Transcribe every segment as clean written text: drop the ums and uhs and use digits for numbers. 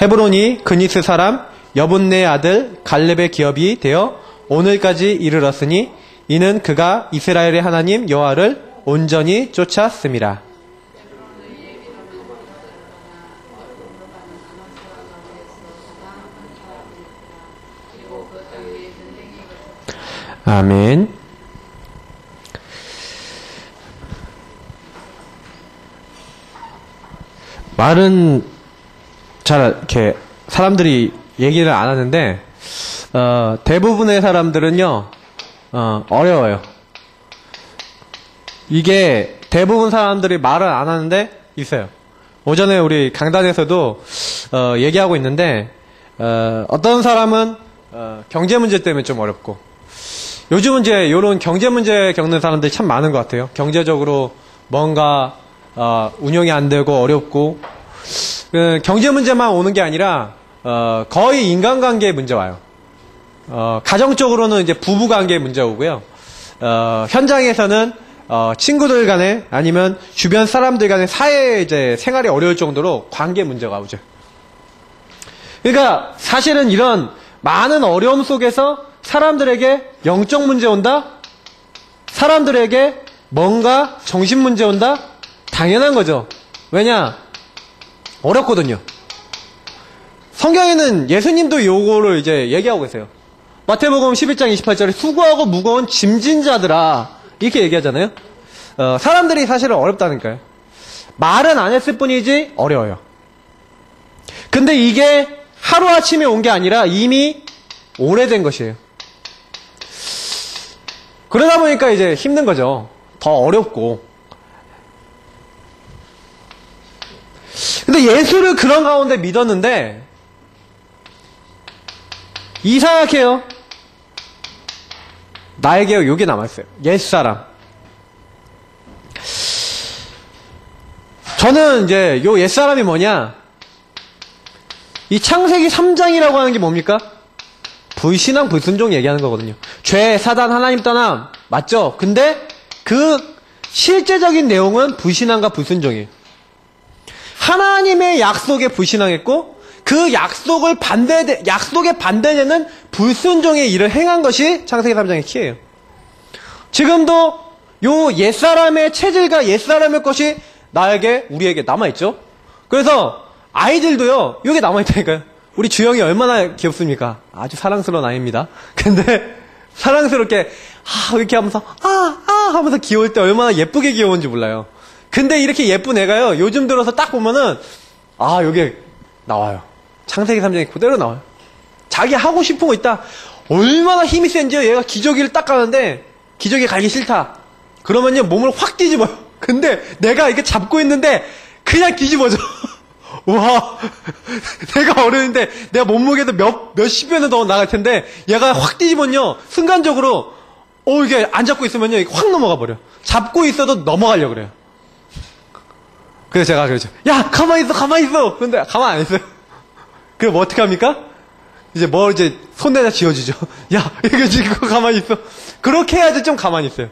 헤브론이 그니스 사람 여분네의 아들 갈렙의 기업이 되어 오늘까지 이르렀으니 이는 그가 이스라엘의 하나님 여호와를 온전히 쫓았음이라. 아멘. 말은 잘 이렇게 사람들이 얘기를 안 하는데 대부분의 사람들은요 어려워요. 이게 대부분 사람들이 말을 안 하는데 있어요. 오전에 우리 강단에서도 얘기하고 있는데 어떤 사람은 경제 문제 때문에 좀 어렵고, 요즘은 이제 이런 경제 문제 겪는 사람들이 참 많은 것 같아요. 경제적으로 뭔가 운영이 안 되고 어렵고, 경제 문제만 오는 게 아니라 거의 인간관계에 문제 와요. 가정적으로는 이제 부부관계에 문제 오고요. 현장에서는 친구들 간에 아니면 주변 사람들 간의 사회 이제 생활이 어려울 정도로 관계 문제가 오죠. 그러니까 사실은 이런 많은 어려움 속에서 사람들에게 영적 문제 온다? 사람들에게 뭔가 정신 문제 온다? 당연한 거죠. 왜냐? 어렵거든요. 성경에는 예수님도 요거를 이제 얘기하고 계세요. 마태복음 11장 28절에 수고하고 무거운 짐진 자들아, 이렇게 얘기하잖아요. 사람들이 사실은 어렵다니까요. 말은 안 했을 뿐이지 어려워요. 근데 이게 하루아침에 온 게 아니라 이미 오래된 것이에요. 그러다 보니까 이제 힘든 거죠. 더 어렵고. 근데 예수를 그런 가운데 믿었는데 이상하게요, 나에게 요게 남아있어요. 옛사람. 저는 이제 요 옛사람이 뭐냐, 이 창세기 3장이라고 하는 게 뭡니까? 불신앙 불순종 얘기하는 거거든요. 죄, 사단, 하나님 떠남 맞죠? 근데 그 실제적인 내용은 불신앙과 불순종이에요. 하나님의 약속에 불신앙했고 그 약속에 반대되는 불순종의 일을 행한 것이 창세기 3장의 키예요. 지금도 요 옛사람의 체질과 옛사람의 것이 우리에게 남아있죠? 그래서 아이들도요, 요게 남아있다니까요. 우리 주영이 얼마나 귀엽습니까? 아주 사랑스러운 아이입니다. 근데 사랑스럽게 이렇게 하면서 하면서 귀여울 때 얼마나 예쁘게 귀여운지 몰라요. 근데 이렇게 예쁜 애가요, 요즘 들어서 딱 보면은 요게 나와요. 창세기 3장에 그대로 나와요. 자기 하고 싶은 거 있다. 얼마나 힘이 센지요. 얘가 기저귀를 딱 가는데 기저귀 갈기 싫다. 그러면요 몸을 확 뒤집어요. 근데 내가 이렇게 잡고 있는데 그냥 뒤집어져. 와, 내가 어른인데 내가 몸무게도 몇십 배는 더 나갈 텐데 얘가 확 뒤집으면요 순간적으로 이게 안 잡고 있으면요 이게 확 넘어가 버려. 잡고 있어도 넘어가려고 그래요. 그래서 제가 그러죠. 야, 가만히 있어. 근데 가만 안 있어요. 그럼 어떻게 합니까? 이제 손에다 쥐어주죠. 야, 이거 지금 가만히 있어. 그렇게 해야지 좀 가만히 있어요.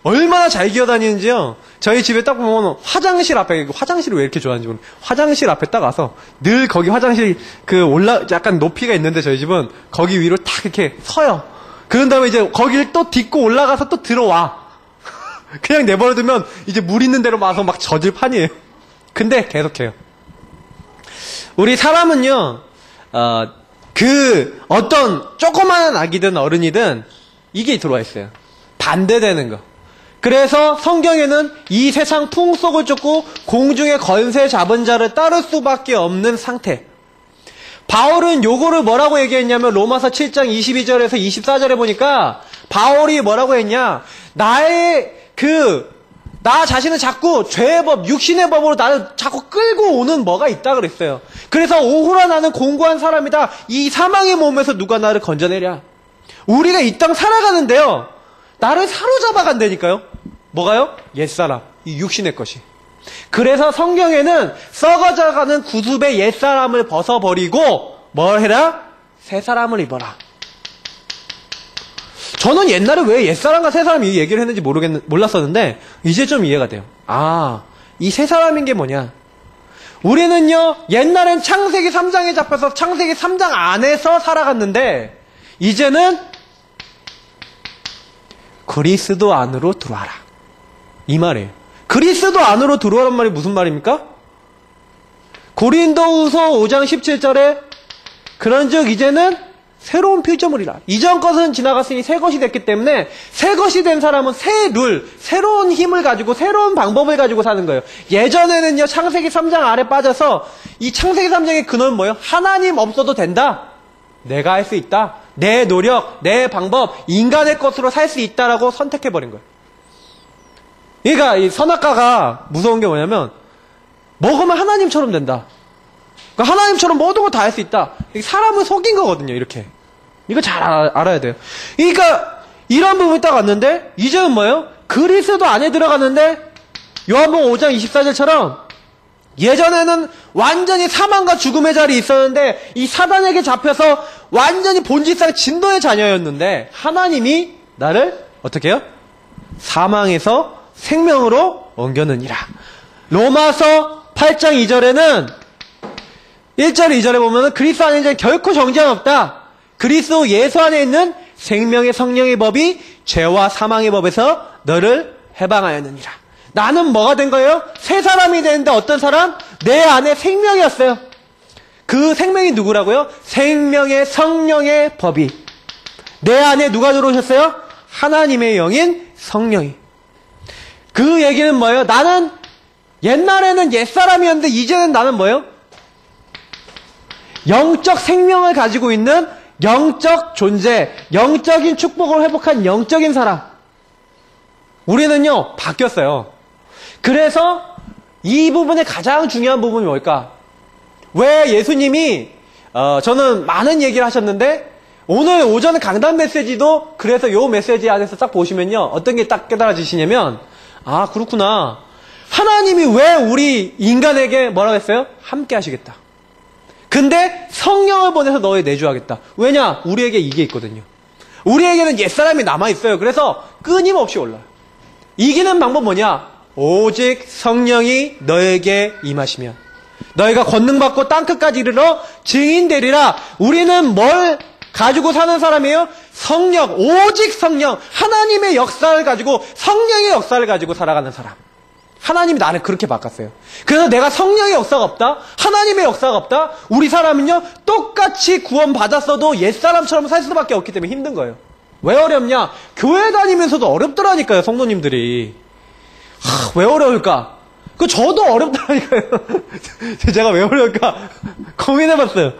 얼마나 잘 기어다니는지요. 저희 집에 딱 보면 화장실 앞에, 화장실을 왜 이렇게 좋아하는지 모르겠어요. 화장실 앞에 딱 와서 늘 거기 화장실 약간 높이가 있는데 저희 집은 거기 위로 딱 이렇게 서요. 그런 다음에 이제 거기를 또 딛고 올라가서 또 들어와. 그냥 내버려두면 이제 물 있는 데로 와서 막 젖을 판이에요. 근데 계속해요. 우리 사람은요, 어떤 조그마한 아기든 어른이든 이게 들어와 있어요. 반대되는 거. 그래서 성경에는 이 세상 풍속을 쫓고 공중의 권세 잡은 자를 따를 수밖에 없는 상태. 바울은 요거를 뭐라고 얘기했냐면 로마서 7장 22절에서 24절에 보니까 바울이 뭐라고 했냐, 나 자신은 자꾸 죄의 법, 육신의 법으로 나를 자꾸 끌고 오는 뭐가 있다 그랬어요. 그래서 오호라 나는 공고한 사람이다. 이 사망의 몸에서 누가 나를 건져내랴. 우리가 이 땅 살아가는데요, 나를 사로잡아 간다니까요. 뭐가요? 옛사람, 이 육신의 것이. 그래서 성경에는 썩어져가는 구습의 옛사람을 벗어버리고 뭘 해라? 새 사람을 입어라. 저는 옛날에 왜 옛사람과 새사람 이 얘기를 했는지 몰랐었는데 이제 좀 이해가 돼요. 아, 이 세 사람인 게 뭐냐? 우리는요, 옛날엔 창세기 3장에 잡혀서 창세기 3장 안에서 살아갔는데 이제는 그리스도 안으로 들어와라. 이 말이에요. 그리스도 안으로 들어오란 말이 무슨 말입니까? 고린도후서 5장 17절에 그런즉 이제는 새로운 피조물이라. 이전 것은 지나갔으니 새 것이 됐기 때문에 새 것이 된 사람은 새 룰, 새로운 힘을 가지고 새로운 방법을 가지고 사는 거예요. 예전에는요, 창세기 3장 아래 빠져서 이 창세기 3장의 근원은 뭐예요? 하나님 없어도 된다. 내가 할 수 있다. 내 노력, 내 방법, 인간의 것으로 살 수 있다라고 선택해버린 거예요. 그러니까 이 선악과가 무서운 게 뭐냐면 먹으면 하나님처럼 된다. 그러니까 하나님처럼 모든 거 다 할 수 있다. 사람을 속인 거거든요. 이렇게. 이거 잘 알아야 돼요. 그러니까 이런 부분이 딱 왔는데 이제는 뭐예요? 그리스도 안에 들어갔는데 요한복음 5장 24절처럼 예전에는 완전히 사망과 죽음의 자리에 있었는데 이 사단에게 잡혀서 완전히 본질상 진노의 자녀였는데 하나님이 나를 어떻게 해요? 사망에서 생명으로 옮겨느니라. 로마서 8장 2절에는 1절 2절에 보면은 그리스도 안에 이제 결코 정죄는 없다. 그리스도 예수 안에 있는 생명의 성령의 법이 죄와 사망의 법에서 너를 해방하였느니라. 나는 뭐가 된 거예요? 새 사람이 되는데 어떤 사람? 내 안에 생명이었어요. 그 생명이 누구라고요? 생명의 성령의 법이. 내 안에 누가 들어오셨어요? 하나님의 영인 성령이. 그 얘기는 뭐예요? 나는 옛날에는 옛사람이었는데 이제는 나는 뭐예요? 영적 생명을 가지고 있는 영적 존재, 영적인 축복을 회복한 영적인 사람. 우리는요, 바뀌었어요. 그래서 이 부분의 가장 중요한 부분이 뭘까? 왜 예수님이 저는 많은 얘기를 하셨는데 오늘 오전 강단 메시지도 그래서 이 메시지 안에서 딱 보시면요, 어떤 게 딱 깨달아지시냐면 아, 그렇구나. 하나님이 왜 우리 인간에게 뭐라고 했어요? 함께 하시겠다. 근데 성령을 보내서 너희 내주하겠다. 왜냐? 우리에게 이게 있거든요. 우리에게는 옛사람이 남아있어요. 그래서 끊임없이 올라요. 이기는 방법 뭐냐? 오직 성령이 너에게 임하시면 너희가 권능받고 땅끝까지 이르러 증인되리라. 우리는 뭘 가지고 사는 사람이에요? 성령, 오직 성령, 하나님의 역사를 가지고, 성령의 역사를 가지고 살아가는 사람. 하나님이 나를 그렇게 바꿨어요. 그래서 내가 성령의 역사가 없다, 하나님의 역사가 없다, 우리 사람은요 똑같이 구원받았어도 옛사람처럼 살 수밖에 없기 때문에 힘든 거예요. 왜 어렵냐? 교회 다니면서도 어렵더라니까요. 성도님들이. 왜 어려울까? 저도 어렵더라니까요. 제가 왜 어려울까 고민해봤어요.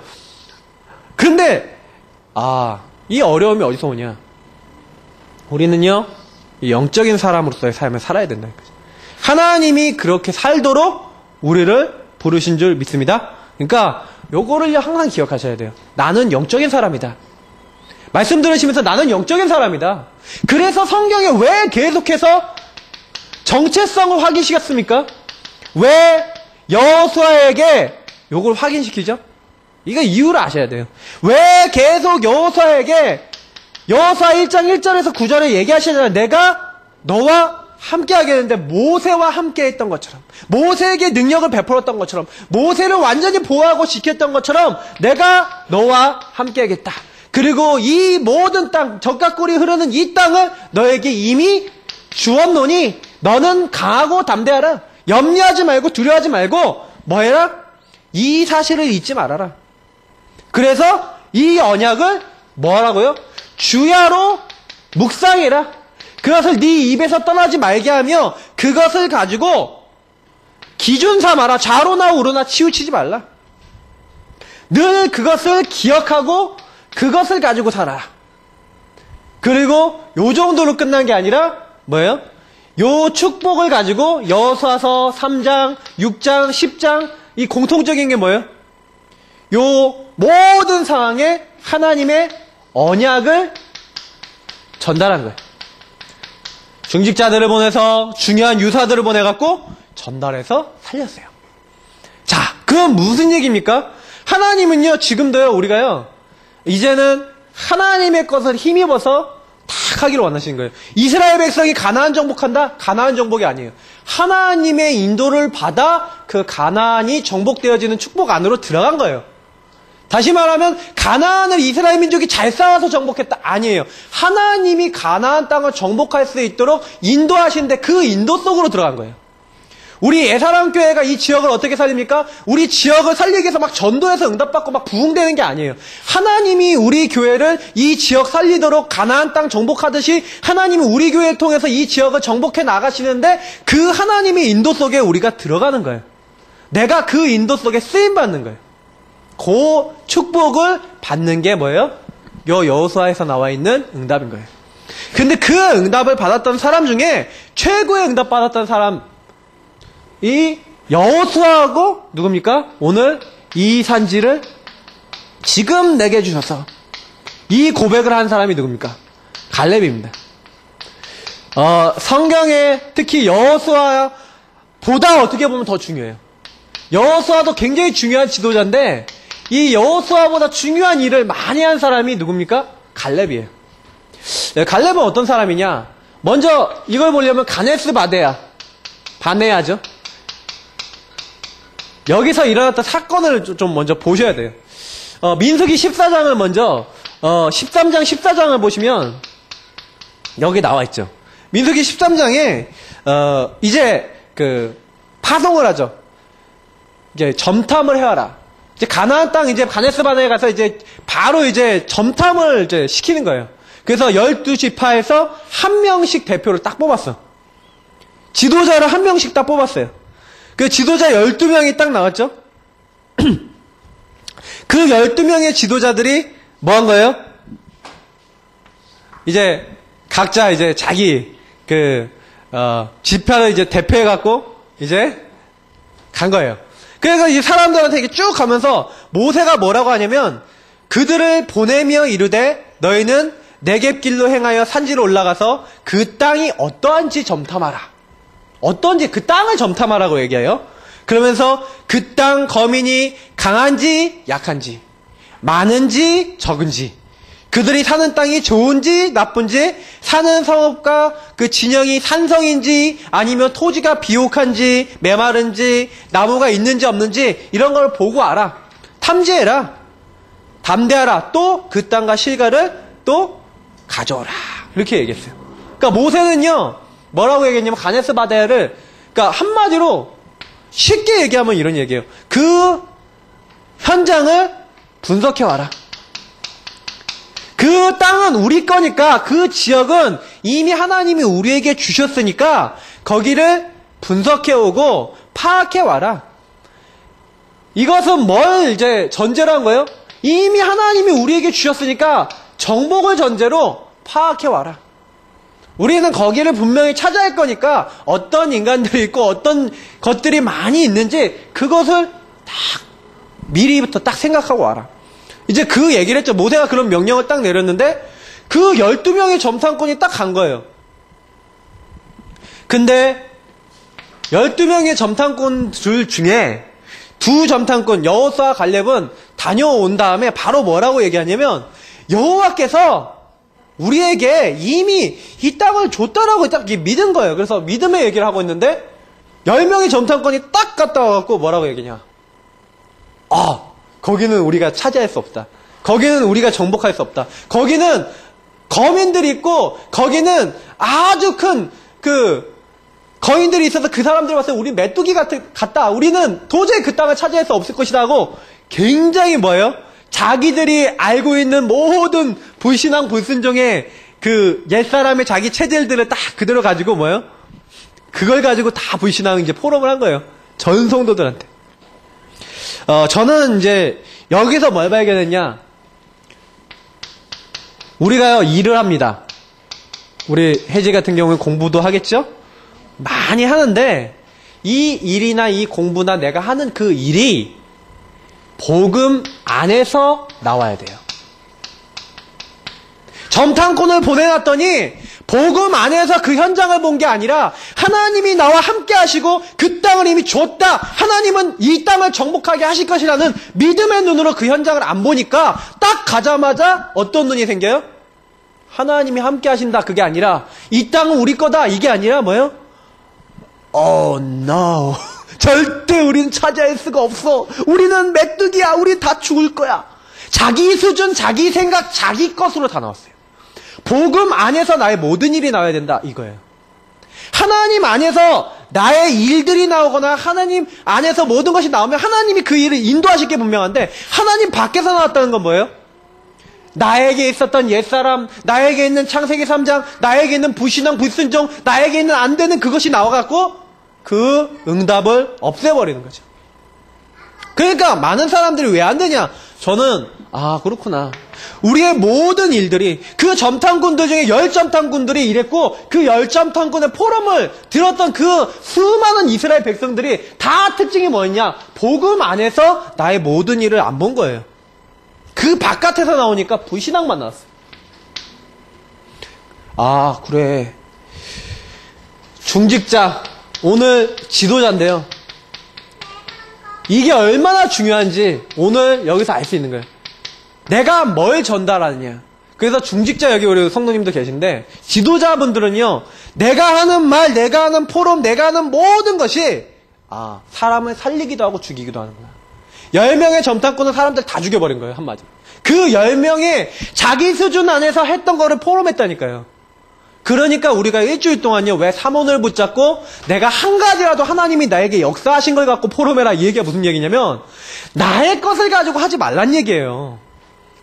근데 이 어려움이 어디서 오냐? 우리는요 영적인 사람으로서의 삶을 살아야 된다니까요. 하나님이 그렇게 살도록 우리를 부르신 줄 믿습니다. 그러니까 요거를 항상 기억하셔야 돼요. 나는 영적인 사람이다. 말씀 들으시면서 나는 영적인 사람이다. 그래서 성경에 왜 계속해서 정체성을 확인시켰습니까? 왜 여호수아에게 요걸 확인시키죠? 이거 이유를 아셔야 돼요. 왜 계속 여호수아에게 여호수아 1장 1절에서 9절에 얘기하시잖아요. 내가 너와 함께 하겠는데 모세와 함께 했던 것처럼, 모세에게 능력을 베풀었던 것처럼, 모세를 완전히 보호하고 지켰던 것처럼 내가 너와 함께 하겠다. 그리고 이 모든 땅, 젖과 꿀이 흐르는 이 땅을 너에게 이미 주었노니 너는 강하고 담대하라. 염려하지 말고 두려워하지 말고 뭐 해라? 이 사실을 잊지 말아라. 그래서 이 언약을 뭐라고요? 주야로 묵상해라. 그것을 네 입에서 떠나지 말게 하며 그것을 가지고 기준 삼아라. 좌로나 우로나 치우치지 말라. 늘 그것을 기억하고 그것을 가지고 살아라. 그리고 요 정도로 끝난 게 아니라 뭐예요? 요 축복을 가지고 여호수아서 3장, 6장, 10장 이 공통적인 게 뭐예요? 요 모든 상황에 하나님의 언약을 전달한 거예요. 중직자들을 보내서 중요한 유사들을 보내갖고 전달해서 살렸어요. 자, 그건 무슨 얘기입니까? 하나님은요, 지금도요, 우리가요, 이제는 하나님의 것을 힘입어서 딱 하기를 원하시는 거예요. 이스라엘 백성이 가나안 정복한다? 가나안 정복이 아니에요. 하나님의 인도를 받아 그 가나안이 정복되어지는 축복 안으로 들어간 거예요. 다시 말하면 가나안을 이스라엘 민족이 잘 싸워서 정복했다? 아니에요. 하나님이 가나안 땅을 정복할 수 있도록 인도하시는데 그 인도 속으로 들어간 거예요. 우리 예사랑교회가 이 지역을 어떻게 살립니까? 우리 지역을 살리기 위해서 막 전도해서 응답받고 막 부흥되는 게 아니에요. 하나님이 우리 교회를 이 지역 살리도록 가나안 땅 정복하듯이 하나님이 우리 교회를 통해서 이 지역을 정복해 나가시는데 그 하나님의 인도 속에 우리가 들어가는 거예요. 내가 그 인도 속에 쓰임받는 거예요. 그 축복을 받는 게 뭐예요? 여호수아에서 나와 있는 응답인 거예요. 근데 그 응답을 받았던 사람 중에 최고의 응답 받았던 사람 이 여호수아하고 누굽니까? 오늘 이 산지를 지금 내게 주셔서 이 고백을 한 사람이 누굽니까? 갈렙입니다. 성경에 특히 여호수아보다 어떻게 보면 더 중요해요. 여호수아도 굉장히 중요한 지도자인데 이 여호수아보다 중요한 일을 많이 한 사람이 누굽니까? 갈렙이에요. 갈렙은 어떤 사람이냐? 먼저 이걸 보려면 가네스 바네아죠. 여기서 일어났던 사건을 좀 먼저 보셔야 돼요. 민수기 14장을 먼저 13장 14장을 보시면 여기 나와 있죠. 민수기 13장에 이제 그 파송을 하죠. 이제 점탐을 해와라. 이제 가나안 땅 이제 가네스 바네에 가서 이제 바로 이제 점탐을 이제 시키는 거예요. 그래서 12지파에서 한 명씩 대표를 딱 뽑았어. 지도자를 한 명씩 딱 뽑았어요. 그 지도자 12명이 딱 나왔죠? 그 12명의 지도자들이 뭐 한 거예요? 이제 각자 이제 자기 지파를 이제 대표해갖고 이제 간 거예요. 그래서 이 사람들한테 이렇게 쭉 가면서 모세가 뭐라고 하냐면 그들을 보내며 이르되 너희는 네겝길로 행하여 산지로 올라가서 그 땅이 어떠한지 점탐하라. 어떤지 그 땅을 점탐하라고 얘기해요. 그러면서 그 땅 거민이 강한지 약한지 많은지 적은지 그들이 사는 땅이 좋은지 나쁜지 사는 성읍과 그 진영이 산성인지 아니면 토지가 비옥한지 메마른지 나무가 있는지 없는지 이런 걸 보고 알아. 탐지해라. 담대하라. 또 그 땅과 실과를 또 가져오라. 이렇게 얘기했어요. 그러니까 모세는요. 뭐라고 얘기했냐면 가네스 바네아를 그러니까 한마디로 쉽게 얘기하면 이런 얘기예요. 그 현장을 분석해와라. 그 땅은 우리 거니까 그 지역은 이미 하나님이 우리에게 주셨으니까 거기를 분석해오고 파악해와라. 이것은 뭘 이제 전제로 한 거예요? 이미 하나님이 우리에게 주셨으니까 정복을 전제로 파악해와라. 우리는 거기를 분명히 찾아야 할 거니까 어떤 인간들이 있고 어떤 것들이 많이 있는지 그것을 딱 미리부터 딱 생각하고 와라. 이제 그 얘기를 했죠. 모세가 그런 명령을 딱 내렸는데 그 12명의 점탐꾼이 딱 간 거예요. 근데 12명의 점탐꾼들 중에 두 점탐꾼 여호수아 갈렙은 다녀온 다음에 바로 뭐라고 얘기하냐면 여호와께서 우리에게 이미 이 땅을 줬다라고 딱 믿은 거예요. 그래서 믿음의 얘기를 하고 있는데 10명의 점탐꾼이 딱 갔다 와갖고 뭐라고 얘기냐. 거기는 우리가 차지할 수 없다. 거기는 우리가 정복할 수 없다. 거기는 거민들이 있고 거기는 아주 큰 거인들이 있어서 그 사람들 봤을 때 우리 메뚜기 같다. 우리는 도저히 그 땅을 차지할 수 없을 것이다 하고 굉장히 뭐예요? 자기들이 알고 있는 모든 불신앙 불순종의 그 옛사람의 자기 체질들을 딱 그대로 가지고 뭐예요? 그걸 가지고 다 불신앙 이제 포럼을 한 거예요. 전 성도들한테. 저는 이제 여기서 뭘 발견했냐? 우리가요 일을 합니다. 우리 혜지 같은 경우는 공부도 하겠죠? 많이 하는데 이 일이나 이 공부나 내가 하는 그 일이 복음 안에서 나와야 돼요. 점탐꾼을 보내놨더니 복음 안에서 그 현장을 본 게 아니라 하나님이 나와 함께 하시고 그 땅을 이미 줬다. 하나님은 이 땅을 정복하게 하실 것이라는 믿음의 눈으로 그 현장을 안 보니까 딱 가자마자 어떤 눈이 생겨요? 하나님이 함께 하신다. 그게 아니라 이 땅은 우리 거다. 이게 아니라 뭐예요? Oh no. 절대 우리는 차지할 수가 없어. 우리는 메뚜기야. 우리 다 죽을 거야. 자기 수준, 자기 생각, 자기 것으로 다 나왔어요. 복음 안에서 나의 모든 일이 나와야 된다. 이거예요. 하나님 안에서 나의 일들이 나오거나 하나님 안에서 모든 것이 나오면 하나님이 그 일을 인도하실 게 분명한데 하나님 밖에서 나왔다는 건 뭐예요? 나에게 있었던 옛사람, 나에게 있는 창세기 3장, 나에게 있는 불신앙, 불순종, 나에게 있는 안 되는 그것이 나와갖고 그 응답을 없애버리는 거죠. 그러니까 많은 사람들이 왜 안 되냐? 저는 그렇구나. 우리의 모든 일들이 그 점탐꾼들 중에 10점탐꾼들이 이랬고 그 10점탐꾼의 포럼을 들었던 그 수많은 이스라엘 백성들이 다 특징이 뭐였냐? 복음 안에서 나의 모든 일을 안 본 거예요. 그 바깥에서 나오니까 불신앙만 나왔어요. 그래. 중직자, 오늘 지도자인데요. 이게 얼마나 중요한지 오늘 여기서 알 수 있는 거예요. 내가 뭘 전달하느냐. 그래서 중직자 여기 우리 성도님도 계신데 지도자분들은요. 내가 하는 말, 내가 하는 포럼, 내가 하는 모든 것이 사람을 살리기도 하고 죽이기도 하는 거야. 10명의 점탐꾼은 사람들 다 죽여버린 거예요. 한마디로. 그 10명이 자기 수준 안에서 했던 거를 포럼했다니까요. 그러니까 우리가 일주일 동안요. 왜 삼원을 붙잡고 내가 한 가지라도 하나님이 나에게 역사하신 걸 갖고 포럼해라. 이 얘기가 무슨 얘기냐면 나의 것을 가지고 하지 말란 얘기예요.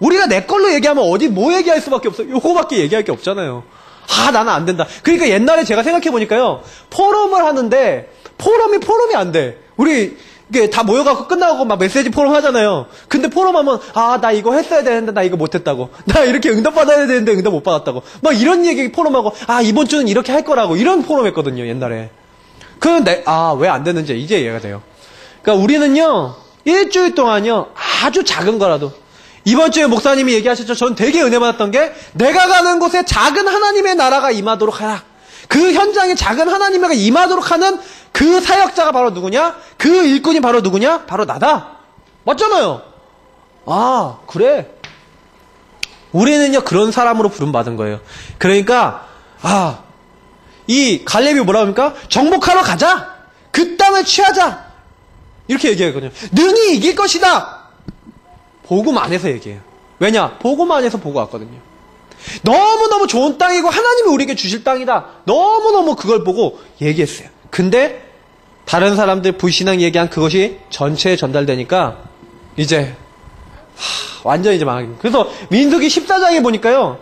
우리가 내 걸로 얘기하면 어디 뭐 얘기할 수밖에 없어요. 요거밖에 얘기할 게 없잖아요. 나는 안 된다. 그러니까 옛날에 제가 생각해보니까요. 포럼을 하는데 포럼이 안 돼. 우리 이게 다 모여갖고 끝나고 막 메시지 포럼 하잖아요. 근데 포럼하면 나 이거 했어야 되는데 나 이거 못했다고. 나 이렇게 응답 받아야 되는데 응답 못 받았다고. 막 이런 얘기 포럼하고 이번 주는 이렇게 할 거라고 이런 포럼 했거든요. 옛날에. 그런데 왜 안 되는지 이제 이해가 돼요. 그러니까 우리는요. 일주일 동안요. 아주 작은 거라도 이번 주에 목사님이 얘기하셨죠. 전 되게 은혜 받았던 게 내가 가는 곳에 작은 하나님의 나라가 임하도록 하라. 그 현장에 작은 하나님의 임하도록 하는 그 사역자가 바로 누구냐? 그 일꾼이 바로 누구냐? 바로 나다. 맞잖아요. 그래. 우리는요 그런 사람으로 부름받은 거예요. 그러니까 이 갈렙이 뭐라 합니까? 정복하러 가자. 그 땅을 취하자. 이렇게 얘기하거든요. 능히 이길 것이다. 복음 안에서 얘기해요. 왜냐? 복음 안에서 보고 왔거든요. 너무너무 좋은 땅이고 하나님이 우리에게 주실 땅이다. 너무너무 그걸 보고 얘기했어요. 근데 다른 사람들 불신앙 얘기한 그것이 전체에 전달되니까 이제 완전히 이제 망합니다. 그래서 민수기 14장에 보니까요.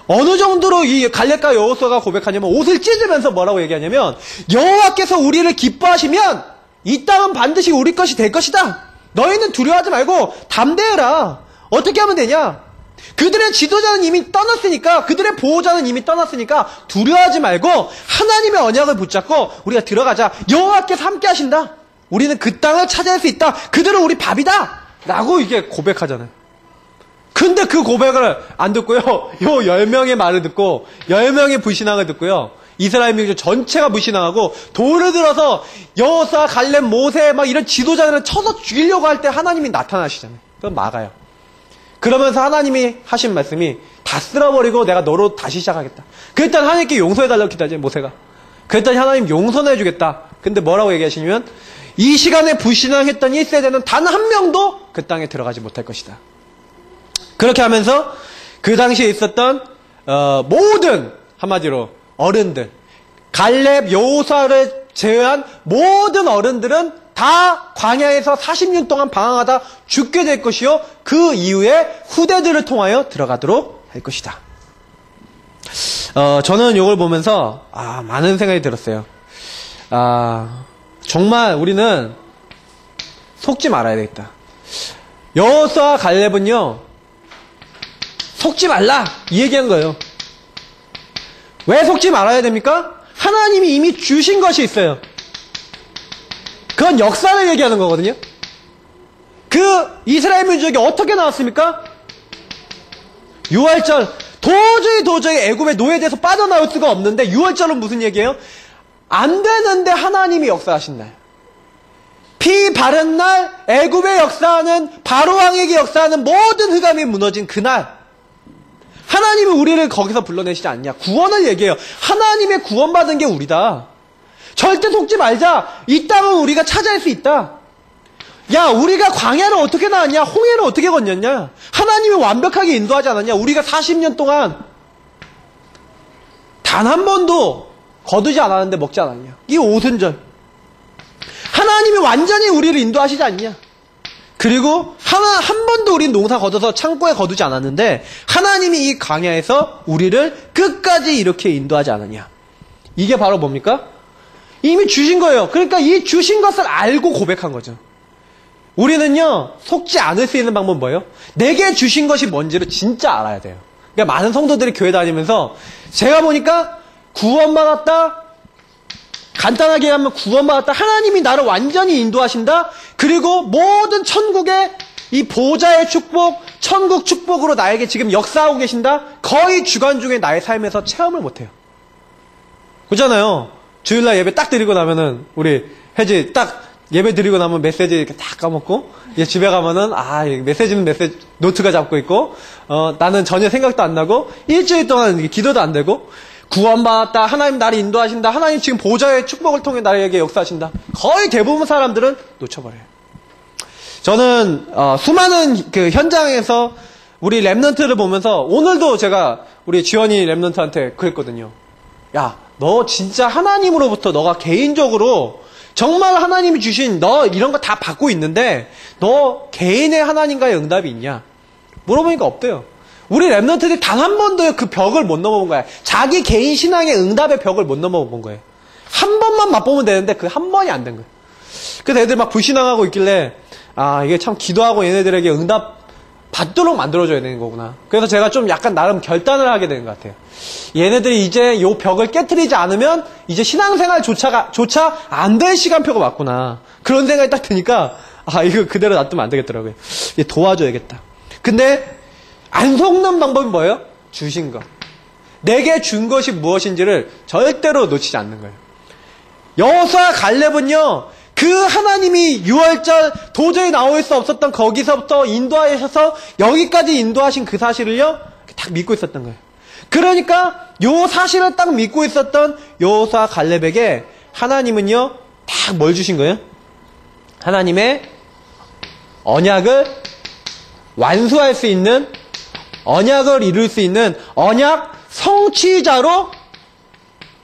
어느 정도로 이 갈렙과 여호수아가 고백하냐면 옷을 찢으면서 뭐라고 얘기하냐면 여호와께서 우리를 기뻐하시면 이 땅은 반드시 우리 것이 될 것이다. 너희는 두려워하지 말고 담대해라. 어떻게 하면 되냐? 그들의 지도자는 이미 떠났으니까, 그들의 보호자는 이미 떠났으니까 두려워하지 말고 하나님의 언약을 붙잡고 우리가 들어가자. 여호와께서 함께 하신다. 우리는 그 땅을 차지할 수 있다. 그들은 우리 밥이다. 라고 이게 고백하잖아요. 근데 그 고백을 안 듣고요. 요 10명의 말을 듣고 10명의 불신앙을 듣고요. 이스라엘 민족 전체가 불신앙하고 돌을 들어서 여호수아, 갈렙, 모세 막 이런 지도자들을 쳐서 죽이려고 할 때 하나님이 나타나시잖아요. 그건 막아요. 그러면서 하나님이 하신 말씀이 다 쓸어버리고 내가 너로 다시 시작하겠다. 그랬더니 하나님께 용서해달라고 기다리지 모세가. 그랬더니 하나님 용서해주겠다. 근데 뭐라고 얘기하시냐면 이 시간에 불신앙했던 1세대는 단 한 명도 그 땅에 들어가지 못할 것이다. 그렇게 하면서 그 당시에 있었던 모든 한마디로 어른들, 갈렙, 여호수아를 제외한 모든 어른들은 다 광야에서 40년 동안 방황하다 죽게 될 것이요. 그 이후에 후대들을 통하여 들어가도록 할 것이다. 저는 이걸 보면서 많은 생각이 들었어요. 정말 우리는 속지 말아야 되겠다. 여호수아, 갈렙은요. 속지 말라 이 얘기한 거예요. 왜 속지 말아야 됩니까? 하나님이 이미 주신 것이 있어요. 그건 역사를 얘기하는 거거든요. 그 이스라엘 민족이 어떻게 나왔습니까? 유월절. 도저히 애굽의 노예돼서 빠져나올 수가 없는데 유월절은 무슨 얘기예요? 안 되는데 하나님이 역사하신 날. 피 바른 날 애굽의 역사하는 바로 왕에게 역사하는 모든 흑암이 무너진 그날. 하나님이 우리를 거기서 불러내시지 않냐. 구원을 얘기해요. 하나님의 구원받은 게 우리다. 절대 속지 말자. 이 땅은 우리가 차지할 수 있다. 야, 우리가 광야를 어떻게 나왔냐? 홍해를 어떻게 건넜냐? 하나님이 완벽하게 인도하지 않았냐? 우리가 40년 동안 단 한 번도 거두지 않았는데 먹지 않았냐? 이 오순절. 하나님이 완전히 우리를 인도하시지 않냐? 그리고 한 번도 우린 농사 거둬서 창고에 거두지 않았는데 하나님이 이 광야에서 우리를 끝까지 이렇게 인도하지 않았냐? 이게 바로 뭡니까? 이미 주신 거예요. 그러니까 이 주신 것을 알고 고백한 거죠. 우리는요, 속지 않을 수 있는 방법은 뭐예요? 내게 주신 것이 뭔지를 진짜 알아야 돼요. 그러니까 많은 성도들이 교회 다니면서 제가 보니까 구원받았다, 간단하게 하면 구원받았다, 하나님이 나를 완전히 인도하신다, 그리고 모든 천국의 이 보좌의 축복, 천국 축복으로 나에게 지금 역사하고 계신다, 거의 주간 중에 나의 삶에서 체험을 못해요. 그렇잖아요. 주일날 예배 딱 드리고 나면은 우리 혜지 딱 예배 드리고 나면 메시지 이렇게 다 까먹고, 집에 가면은, 메시지는 노트가 잡고 있고, 나는 전혀 생각도 안 나고, 일주일 동안 기도도 안 되고, 구원받았다, 하나님 나를 인도하신다, 하나님 지금 보좌의 축복을 통해 나에게 역사하신다. 거의 대부분 사람들은 놓쳐버려요. 저는, 수많은 그 현장에서 우리 랩넌트를 보면서, 오늘도 제가 우리 지원이 랩넌트한테 그랬거든요. 야, 너 진짜 하나님으로부터 너가 개인적으로 정말 하나님이 주신 너 이런 거 다 받고 있는데 너 개인의 하나님과의 응답이 있냐? 물어보니까 없대요. 우리 랩넌트들이 단 한 번도 그 벽을 못 넘어본 거야. 자기 개인 신앙의 응답의 벽을 못 넘어본 거예요. 한 번만 맛보면 되는데 그 한 번이 안 된 거예요. 그래서 애들 막 불신앙하고 있길래 이게 참 기도하고 얘네들에게 응답 받도록 만들어줘야 되는 거구나. 그래서 제가 좀 약간 나름 결단을 하게 되는 것 같아요. 얘네들이 이제 요 벽을 깨트리지 않으면 이제 신앙생활조차 안 될 시간표가 왔구나. 그런 생각이 딱 드니까 이거 그대로 놔두면 안 되겠더라고요. 얘 도와줘야겠다. 근데 안 속는 방법이 뭐예요? 주신 거. 내게 준 것이 무엇인지를 절대로 놓치지 않는 거예요. 여호수아 갈렙은요, 그 하나님이 6월절 도저히 나올 수 없었던 거기서부터 인도하셔서 여기까지 인도하신 그 사실을요, 딱 믿고 있었던 거예요. 그러니까 요 사실을 딱 믿고 있었던 여호수아 갈렙에게 하나님은요, 딱 뭘 주신 거예요? 하나님의 언약을 완수할 수 있는, 언약을 이룰 수 있는 언약 성취자로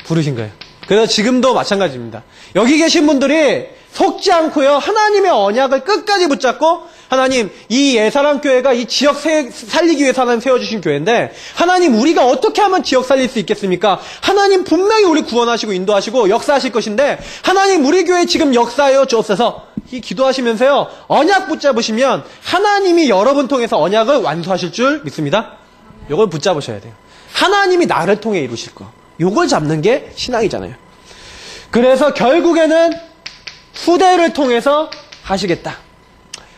부르신 거예요. 그래서 지금도 마찬가지입니다. 여기 계신 분들이 속지 않고요, 하나님의 언약을 끝까지 붙잡고, 하나님, 이 예사랑교회가 이 지역 살리기 위해서 하나님 세워주신 교회인데, 하나님, 우리가 어떻게 하면 지역 살릴 수 있겠습니까? 하나님 분명히 우리 구원하시고 인도하시고 역사하실 것인데, 하나님, 우리 교회 지금 역사하여 주옵소서. 이 기도하시면서요, 언약 붙잡으시면 하나님이 여러분 통해서 언약을 완수하실 줄 믿습니다. 요걸 붙잡으셔야 돼요. 하나님이 나를 통해 이루실 거. 요걸 잡는 게 신앙이잖아요. 그래서 결국에는 후대를 통해서 하시겠다.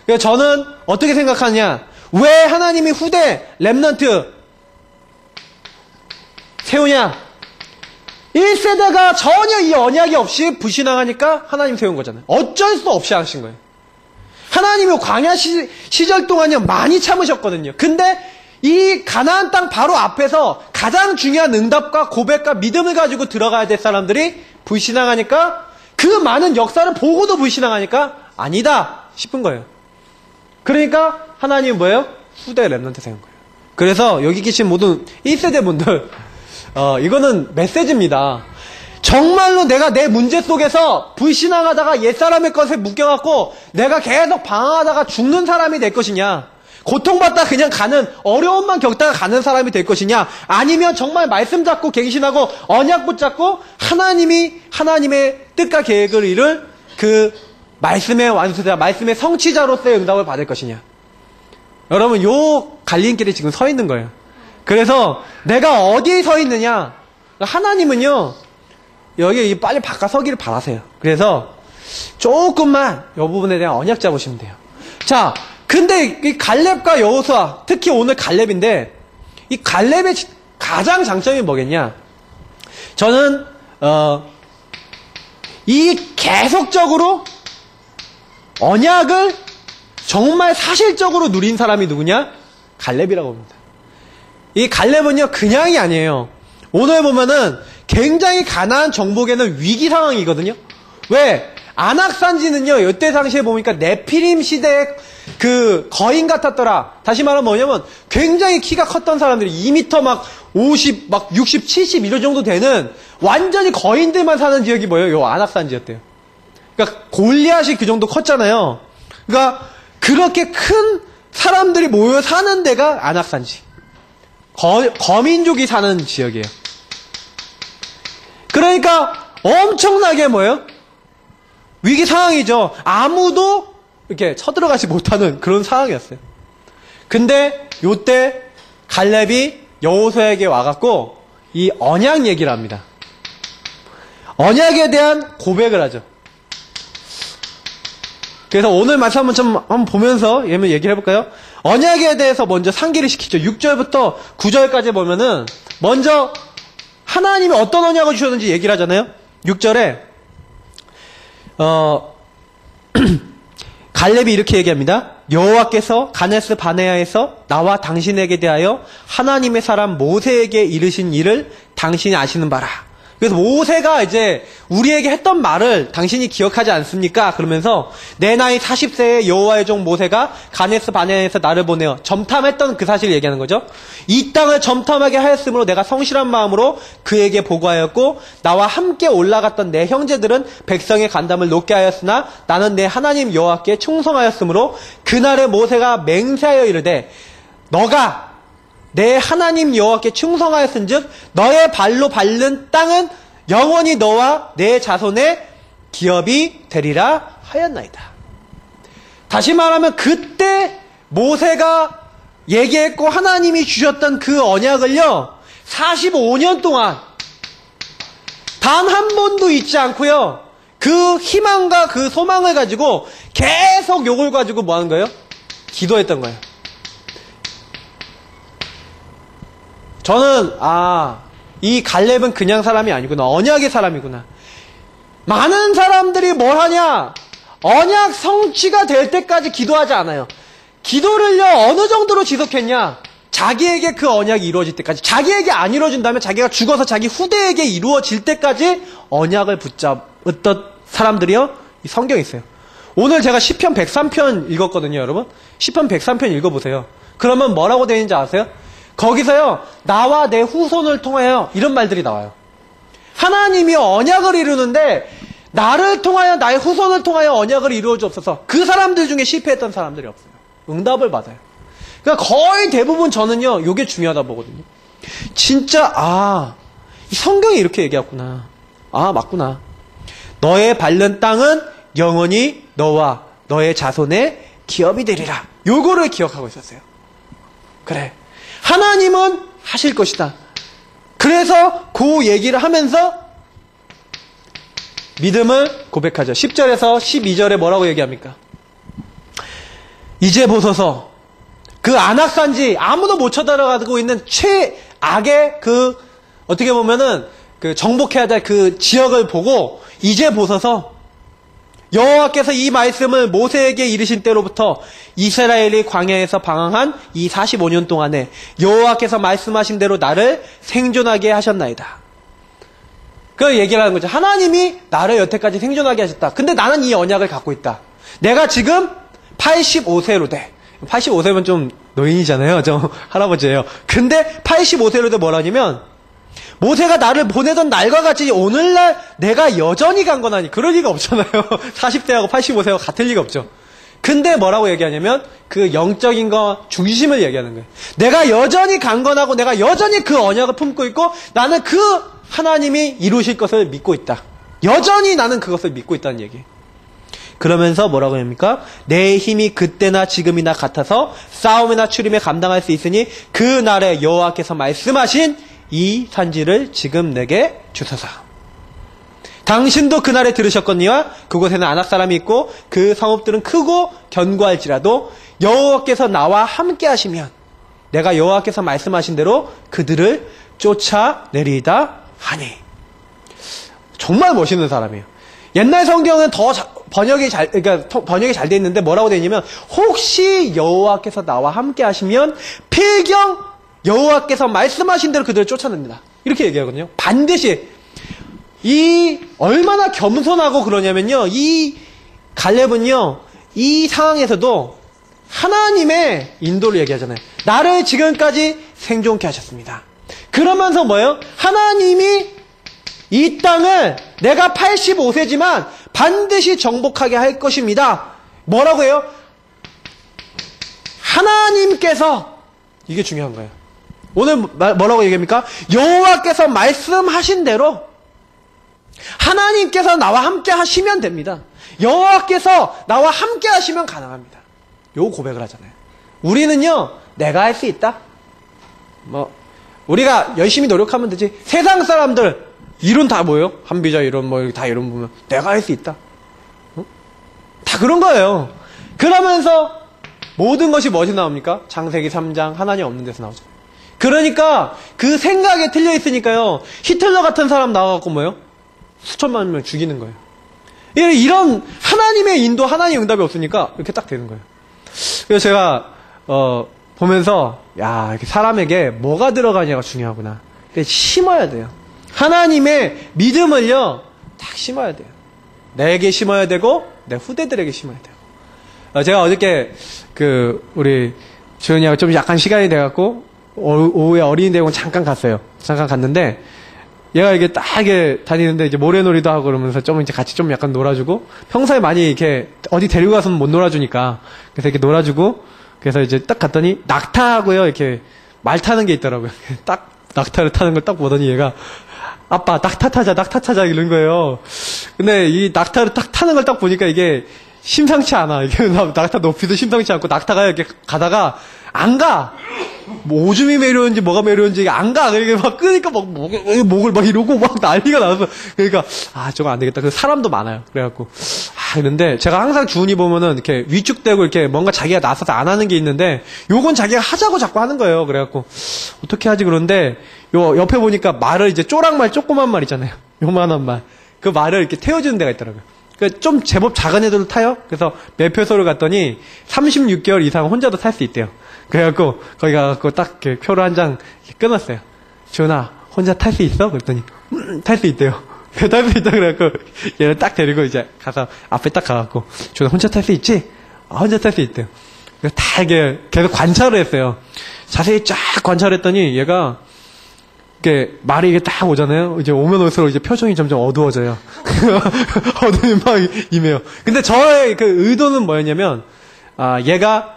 그래서 저는 어떻게 생각하냐? 왜 하나님이 후대 랩넌트 세우냐? 1세대가 전혀 이 언약이 없이 불신앙하니까 하나님 세운 거잖아요. 어쩔 수 없이 하신 거예요. 하나님이 광야 시절 동안요, 많이 참으셨거든요. 근데 이 가나안 땅 바로 앞에서 가장 중요한 응답과 고백과 믿음을 가지고 들어가야 될 사람들이 불신앙하니까, 그 많은 역사를 보고도 불신앙하니까 아니다 싶은 거예요. 그러니까 하나님은 뭐예요? 후대 랩넌트 세운 거예요. 그래서 여기 계신 모든 1세대 분들, 이거는 메시지입니다. 정말로 내가 내 문제 속에서 불신앙하다가 옛사람의 것에 묶여갖고 내가 계속 방황하다가 죽는 사람이 될 것이냐, 고통받다 그냥 가는, 어려움만 겪다가 가는 사람이 될 것이냐, 아니면 정말 말씀 잡고 갱신하고 언약 붙잡고 하나님의 뜻과 계획을 이룰 그 말씀의 완수자, 말씀의 성취자로서의 응답을 받을 것이냐. 여러분, 요 갈림길에 지금 서 있는 거예요. 그래서 내가 어디에 서 있느냐, 하나님은요, 여기 빨리 바깥 서기를 바라세요. 그래서 조금만 이 부분에 대한 언약 잡으시면 돼요. 자, 근데 이 갈렙과 여호수아, 특히 오늘 갈렙인데, 이 갈렙의 가장 장점이 뭐겠냐? 저는 이 계속적으로 언약을 정말 사실적으로 누린 사람이 누구냐? 갈렙이라고 봅니다. 이 갈렙은요, 그냥이 아니에요. 오늘 보면은 굉장히 가나안 정복에는 위기 상황이거든요. 왜? 안악산지는요, 이때 당시에 보니까 네피림 시대의 그 거인 같았더라. 다시 말하면 뭐냐면 굉장히 키가 컸던 사람들이 2m 막 50, 막 60, 70 이런 정도 되는 완전히 거인들만 사는 지역이 뭐예요? 요 안악산지였대요. 그러니까 골리앗이 그 정도 컸잖아요. 그러니까 그렇게 큰 사람들이 모여 사는 데가 안악산지. 거민족이 사는 지역이에요. 그러니까 엄청나게 뭐예요? 위기 상황이죠. 아무도 이렇게 쳐들어가지 못하는 그런 상황이었어요. 근데 요때 갈렙이 여호수아에게 와갖고 이 언약 얘기를 합니다. 언약에 대한 고백을 하죠. 그래서 오늘 말씀 한번 보면서 얘기를 해볼까요? 언약에 대해서 먼저 상기를 시키죠. 6절부터 9절까지 보면은 먼저 하나님이 어떤 언약을 주셨는지 얘기를 하잖아요. 6절에 갈렙이 이렇게 얘기합니다. 여호와께서 가데스 바네아에서 나와 당신에게 대하여 하나님의 사람 모세에게 이르신 일을 당신이 아시는 바라. 그래서 모세가 이제 우리에게 했던 말을 당신이 기억하지 않습니까? 그러면서 내 나이 40세의 여호와의 종 모세가 가데스 바네아에서 나를 보내어 점탐했던 그 사실을 얘기하는 거죠. 이 땅을 점탐하게 하였으므로 내가 성실한 마음으로 그에게 보고하였고 나와 함께 올라갔던 내 형제들은 백성의 간담을 높게 하였으나 나는 내 하나님 여호와께 충성하였으므로 그날에 모세가 맹세하여 이르되 너가 내 하나님 여호와께 충성하였은즉 너의 발로 밟는 땅은 영원히 너와 내 자손의 기업이 되리라 하였나이다. 다시 말하면 그때 모세가 얘기했고 하나님이 주셨던 그 언약을요 45년 동안 단 한 번도 잊지 않고요 그 희망과 그 소망을 가지고 계속 요걸 가지고 뭐 하는 거예요? 기도했던 거예요. 저는 이 갈렙은 그냥 사람이 아니구나. 언약의 사람이구나. 많은 사람들이 뭘 하냐? 언약 성취가 될 때까지 기도하지 않아요. 기도를요 어느 정도로 지속했냐? 자기에게 그 언약이 이루어질 때까지. 자기에게 안 이루어진다면 자기가 죽어서 자기 후대에게 이루어질 때까지 언약을 붙잡았던 사람들이요 이 성경에 있어요. 오늘 제가 시편 103편 읽었거든요. 여러분 시편 103편 읽어보세요. 그러면 뭐라고 되어 있는지 아세요? 거기서요 나와 내 후손을 통하여 이런 말들이 나와요. 하나님이 언약을 이루는데 나를 통하여 나의 후손을 통하여 언약을 이루어 주옵소서. 그 사람들 중에 실패했던 사람들이 없어요. 응답을 받아요. 그러니까 거의 대부분 저는요 이게 중요하다 보거든요. 진짜 이 성경이 이렇게 얘기했구나. 맞구나. 너의 밟는 땅은 영원히 너와 너의 자손의 기업이 되리라. 요거를 기억하고 있었어요. 그래 하나님은 하실 것이다. 그래서 그 얘기를 하면서 믿음을 고백하죠. 10절에서 12절에 뭐라고 얘기합니까? 이제 보소서 그 안악산지 아무도 못 쳐들어가고 있는 최악의 그 어떻게 보면은 그 정복해야 될 그 지역을 보고 이제 보소서 여호와께서 이 말씀을 모세에게 이르신 때로부터 이스라엘이 광야에서 방황한 이 45년 동안에 여호와께서 말씀하신 대로 나를 생존하게 하셨나이다. 그 얘기를 하는 거죠. 하나님이 나를 여태까지 생존하게 하셨다. 근데 나는 이 언약을 갖고 있다. 내가 지금 85세로 돼. 85세면 좀 노인이잖아요. 좀 할아버지예요. 근데 85세로 돼 뭐라냐면 모세가 나를 보내던 날과 같이 오늘날 내가 여전히 강건하니 그럴 리가 없잖아요. 40세하고 85세하고 같을 리가 없죠. 근데 뭐라고 얘기하냐면 그 영적인 거 중심을 얘기하는 거예요. 내가 여전히 강건하고 내가 여전히 그 언약을 품고 있고 나는 그 하나님이 이루실 것을 믿고 있다. 여전히 나는 그것을 믿고 있다는 얘기. 그러면서 뭐라고 합니까? 내 힘이 그때나 지금이나 같아서 싸움이나 추림에 감당할 수 있으니 그 날에 여호와께서 말씀하신 이 산지를 지금 내게 주소서. 당신도 그날에 들으셨거니와 그곳에는 안악 사람이 있고 그 성읍들은 크고 견고할지라도 여호와께서 나와 함께 하시면 내가 여호와께서 말씀하신 대로 그들을 쫓아내리이다 하니. 정말 멋있는 사람이에요. 옛날 성경은 더 번역이 잘 돼 있는데 뭐라고 되어 있냐면 혹시 여호와께서 나와 함께 하시면 필경 여호와께서 말씀하신 대로 그들을 쫓아냅니다. 이렇게 얘기하거든요. 반드시. 이 얼마나 겸손하고 그러냐면요. 이 갈렙은요. 이 상황에서도 하나님의 인도를 얘기하잖아요. 나를 지금까지 생존케 하셨습니다. 그러면서 뭐예요? 하나님이 이 땅을 내가 85세지만 반드시 정복하게 할 것입니다. 뭐라고 해요? 하나님께서, 이게 중요한 거예요. 오늘 뭐라고 얘기합니까? 여호와께서 말씀하신 대로 하나님께서 나와 함께 하시면 됩니다. 여호와께서 나와 함께 하시면 가능합니다. 요 고백을 하잖아요. 우리는요, 내가 할 수 있다. 우리가 열심히 노력하면 되지. 세상 사람들 이론 다 뭐예요? 한비자 이론 다 이론 보면 내가 할 수 있다. 다 그런 거예요. 그러면서 모든 것이 뭐지 나옵니까? 창세기 3장 하나님 없는 데서 나오죠. 그러니까 그 생각에 틀려 있으니까요. 히틀러 같은 사람 나와갖고 뭐예요? 수천만 명 죽이는 거예요. 이런 하나님의 인도, 하나님의 응답이 없으니까 이렇게 딱 되는 거예요. 그래서 제가 보면서 야, 이렇게 사람에게 뭐가 들어가냐가 중요하구나. 심어야 돼요. 하나님의 믿음을요, 딱 심어야 돼요. 내게 심어야 되고 내 후대들에게 심어야 돼요. 제가 어저께 우리 주연이하고 좀 약간 시간이 돼갖고 오후에 어린이 대공원 잠깐 갔어요. 잠깐 갔는데 얘가 이게 딱 이렇게 다니는데 이제 모래놀이도 하고 그러면서 좀 이제 같이 좀 약간 놀아주고, 평소에 많이 이렇게 어디 데리고 가서는 못 놀아주니까 그래서 이렇게 놀아주고, 그래서 이제 딱 갔더니 낙타하고요 이렇게 말 타는 게 있더라고요. 딱 낙타를 타는 걸 딱 보더니 얘가 아빠 낙타 타자 이런 거예요. 근데 이 낙타를 딱 타는 걸 딱 보니까 이게 심상치 않아. 이게 낙타 높이도 심상치 않고 낙타가 이렇게 가다가 안 가. 뭐 오줌이 매려운지 뭐가 매려운지 이게 안 가. 그러니까 막 끄니까 막 목을 막 이러고 막 난리가 나서, 그러니까 저거 안 되겠다. 그래서 사람도 많아요. 그래갖고 그런데 제가 항상 주은이 보면은 이렇게 위축되고 이렇게 뭔가 자기가 나서서 안 하는 게 있는데 요건 자기가 하자고 자꾸 하는 거예요. 그래갖고 어떻게 하지 그런데 요 옆에 보니까 말을 이제 쪼락말 조그만 말 있잖아요. 요만한 말. 그 말을 이렇게 태워주는 데가 있더라고요. 좀 제법 작은 애들도 타요. 그래서 매표소를 갔더니 36개월 이상 혼자도 탈 수 있대요. 그래갖고 거기 가갖고 딱 이렇게 표를 한 장 끊었어요. 지훈아 혼자 탈 수 있어? 그랬더니 탈 수 있대요. 탈 수 있다 그래갖고 얘를 딱 데리고 이제 가서 앞에 딱 가갖고 지훈아 혼자 탈 수 있지? 혼자 탈 수 있대요. 그래서 다 이게 계속 관찰을 했어요. 자세히 쫙 관찰했더니 얘가 이렇게 말이 이게 딱 오잖아요. 이제 오면 올수록 이제 표정이 점점 어두워져요. 어둠이 막 임해요. 근데 저의 그 의도는 뭐였냐면, 얘가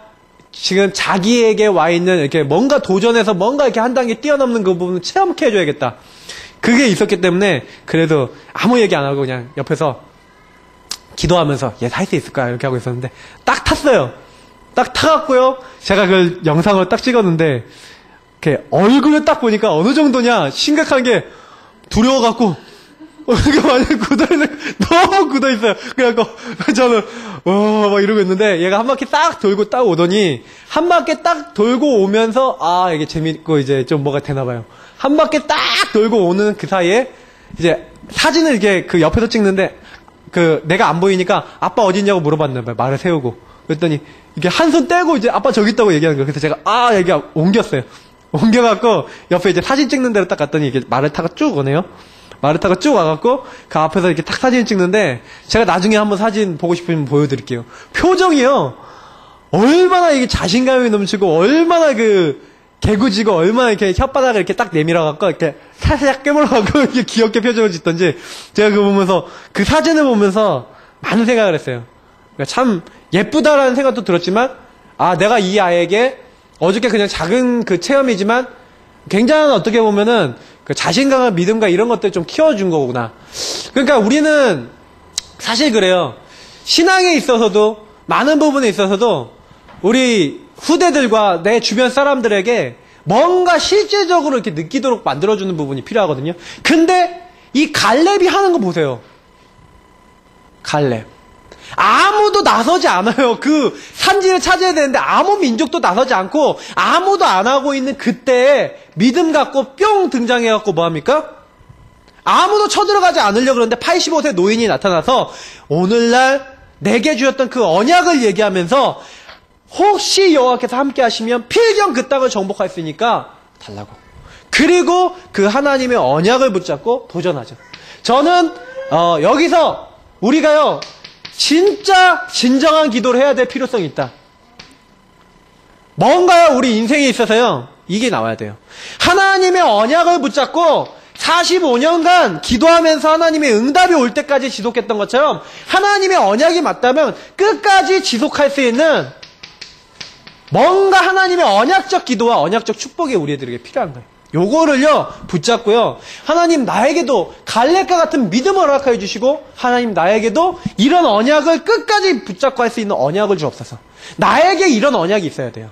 지금 자기에게 와 있는 이렇게 뭔가 도전해서 뭔가 이렇게 한 단계 뛰어넘는 그 부분을 체험케 해줘야겠다. 그게 있었기 때문에 그래도 아무 얘기 안 하고 그냥 옆에서 기도하면서 얘 할 수 있을까? 이렇게 하고 있었는데 딱 탔어요. 딱 타갖고요. 제가 그 영상을 딱 찍었는데 이렇게 얼굴을 딱 보니까 어느 정도냐 심각한 게 두려워갖고 이게 완전 굳어있는, 너무 굳어있어요. 그래갖고 저는 막 이러고 있는데 얘가 한 바퀴 딱 돌고 딱 오더니 한 바퀴 딱 돌고 오면서 이게 재밌고 이제 좀 뭐가 되나봐요. 한 바퀴 딱 돌고 오는 그 사이에 이제 사진을 이렇게 그 옆에서 찍는데 내가 안 보이니까 아빠 어디 있냐고 물어봤나봐요. 말을 세우고. 그랬더니 이게 한 손 떼고 이제 아빠 저기 있다고 얘기하는 거예요. 그래서 제가 얘기가 옮겼어요. 옮겨갖고 옆에 이제 사진 찍는 데로 딱 갔더니 이게 말을 타고 쭉 오네요. 말을 타고 쭉 와갖고 그 앞에서 이렇게 딱 사진 찍는데 제가 나중에 한번 사진 보고 싶으면 보여드릴게요. 표정이요. 얼마나 이게 자신감이 넘치고 얼마나 개구지고 얼마나 이렇게 혓바닥을 이렇게 딱 내밀어갖고 이렇게 살짝 깨물어갖고 이렇게 귀엽게 표정을 짓던지 제가 그거 보면서 그 사진을 보면서 많은 생각을 했어요. 그러니까 참 예쁘다라는 생각도 들었지만 내가 이 아이에게 어저께 그냥 작은 그 체험이지만 굉장한 어떻게 보면은 그 자신감과 믿음과 이런 것들 좀 키워준 거구나. 그러니까 우리는 사실 그래요. 신앙에 있어서도 많은 부분에 있어서도 우리 후대들과 내 주변 사람들에게 뭔가 실제적으로 이렇게 느끼도록 만들어주는 부분이 필요하거든요. 근데 이 갈렙이 하는 거 보세요. 갈렙. 아무도 나서지 않아요. 그 산지를 차지해야 되는데 아무 민족도 나서지 않고 아무도 안 하고 있는 그때에 믿음 갖고 뿅 등장해갖고 뭐합니까? 아무도 쳐들어가지 않으려고 그러는데 85세 노인이 나타나서 오늘날 내게 주셨던 그 언약을 얘기하면서 혹시 여호와께서 함께 하시면 필경 그 땅을 정복할 수 있으니까 달라고. 그리고 그 하나님의 언약을 붙잡고 도전하죠. 저는 여기서 우리가요 진짜 진정한 기도를 해야 될 필요성이 있다. 뭔가요 우리 인생에 있어서요 이게 나와야 돼요. 하나님의 언약을 붙잡고 45년간 기도하면서 하나님의 응답이 올 때까지 지속했던 것처럼 하나님의 언약이 맞다면 끝까지 지속할 수 있는 뭔가 하나님의 언약적 기도와 언약적 축복이 우리들에게 필요한 거예요. 요거를요 붙잡고요, 하나님 나에게도 갈렙과 같은 믿음을 허락하여 주시고 하나님 나에게도 이런 언약을 끝까지 붙잡고 할 수 있는 언약을 주옵소서. 나에게 이런 언약이 있어야 돼요.